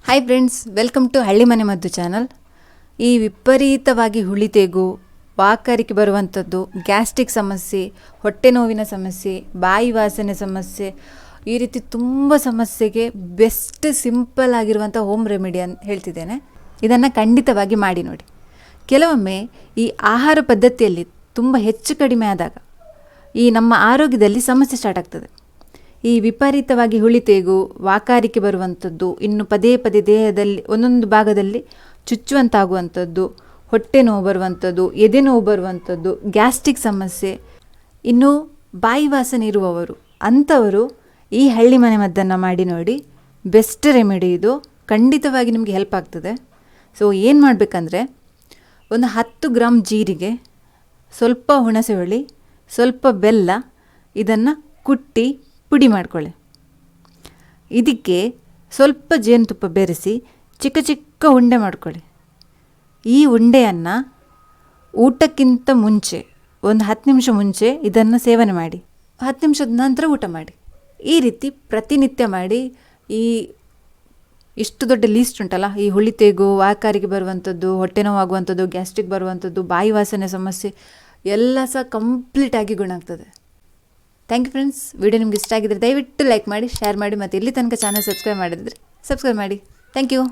Hi friends, welcome to ಹಳ್ಳಿ ಮನೆ ಮದ್ದು ಚಾನಲ್. ಈ ವಿಪರೀತವಾಗಿ ಹುಳಿತೆಗು, ವಾಕರಿಕೆ ಬರುವಂಥದ್ದು, ಗ್ಯಾಸ್ಟ್ರಿಕ್ ಸಮಸ್ಯೆ, ಹೊಟ್ಟೆ ನೋವಿನ ಸಮಸ್ಯೆ, ಬಾಯಿ ವಾಸನೆ ಸಮಸ್ಯೆ, ಈ ರೀತಿ ತುಂಬ ಸಮಸ್ಯೆಗೆ ಬೆಸ್ಟ್ ಸಿಂಪಲ್ ಆಗಿರುವಂಥ ಹೋಮ್ ರೆಮಿಡಿ ಅಂತ ಹೇಳ್ತಿದ್ದೇನೆ. ಇದನ್ನು ಖಂಡಿತವಾಗಿ ಮಾಡಿ ನೋಡಿ. ಕೆಲವೊಮ್ಮೆ ಈ ಆಹಾರ ಪದ್ಧತಿಯಲ್ಲಿ ತುಂಬ ಹೆಚ್ಚು ಕಡಿಮೆ ಆದಾಗ ಈ ನಮ್ಮ ಆರೋಗ್ಯದಲ್ಲಿ ಸಮಸ್ಯೆ ಸ್ಟಾರ್ಟ್ ಆಗ್ತದೆ. ಈ ವಿಪರೀತವಾಗಿ ಹುಳಿತೆಗು, ವಾಕರಿಕೆ ಬರುವಂಥದ್ದು, ಇನ್ನು ಪದೇ ಪದೇ ದೇಹದಲ್ಲಿ ಒಂದೊಂದು ಭಾಗದಲ್ಲಿ ಚುಚ್ಚುವಂತಾಗುವಂಥದ್ದು, ಹೊಟ್ಟೆ ನೋವು ಬರುವಂಥದ್ದು, ಎದೆ ನೋವು ಬರುವಂಥದ್ದು, ಗ್ಯಾಸ್ಟ್ರಿಕ್ ಸಮಸ್ಯೆ, ಇನ್ನು ಬಾಯಿ ವಾಸನೆ ಇರುವವರು ಅಂಥವರು ಈ ಹಳ್ಳಿ ಮನೆ ಮದ್ದನ್ನು ಮಾಡಿ ನೋಡಿ. ಬೆಸ್ಟ್ ರೆಮಿಡಿ ಇದು, ಖಂಡಿತವಾಗಿ ನಿಮಗೆ ಹೆಲ್ಪ್ ಆಗ್ತದೆ. ಸೊ ಏನು ಮಾಡಬೇಕಂದ್ರೆ, ಒಂದು 10 ಗ್ರಾಮ್ ಜೀರಿಗೆ, ಸ್ವಲ್ಪ ಹುಣಸೆ ಹುಳಿ, ಸ್ವಲ್ಪ ಬೆಲ್ಲ, ಇದನ್ನು ಕುಟ್ಟಿ ಪುಡಿ ಮಾಡ್ಕೊಳ್ಳಿ. ಇದಕ್ಕೆ ಸ್ವಲ್ಪ ಜೇನುತುಪ್ಪ ಬೆರೆಸಿ ಚಿಕ್ಕ ಚಿಕ್ಕ ಉಂಡೆ ಮಾಡ್ಕೊಳ್ಳಿ. ಈ ಉಂಡೆಯನ್ನು ಊಟಕ್ಕಿಂತ ಮುಂಚೆ ಒಂದು 10 ನಿಮಿಷ ಮುಂಚೆ ಇದನ್ನು ಸೇವನೆ ಮಾಡಿ. 10 ನಿಮಿಷದ ನಂತರ ಊಟ ಮಾಡಿ. ಈ ರೀತಿ ಪ್ರತಿನಿತ್ಯ ಮಾಡಿ. ಇಷ್ಟು ದೊಡ್ಡ ಲೀಸ್ಟ್ ಉಂಟಲ್ಲ, ಈ ಹುಳಿತೆಗು, ವಾಕರಿಕೆ ಬರುವಂಥದ್ದು, ಹೊಟ್ಟೆ ನೋವಾಗುವಂಥದ್ದು, ಗ್ಯಾಸ್ಟ್ರಿಕ್ ಬರುವಂಥದ್ದು, ಬಾಯಿ ವಾಸನೆ ಸಮಸ್ಯೆ ಎಲ್ಲ ಸಹ ಕಂಪ್ಲೀಟಾಗಿ ಗುಣ ಆಗ್ತದೆ. Thank you friends. ವಿಡಿಯೋ ನಿಮ್ಗೆ ಇಷ್ಟ ಆಗಿದ್ದರೆ ದಯವಿಟ್ಟು ಲೈಕ್ ಮಾಡಿ, ಶೇರ್ ಮಾಡಿ, ಮತ್ತು ಇಲ್ಲಿ ತನಕ ಚಾನಲ್ ಸಬ್ಸ್ಕ್ರೈಬ್ ಮಾಡಿದರೆ ಸಬ್ಸ್ಕ್ರೈಬ್ ಮಾಡಿ. Thank you.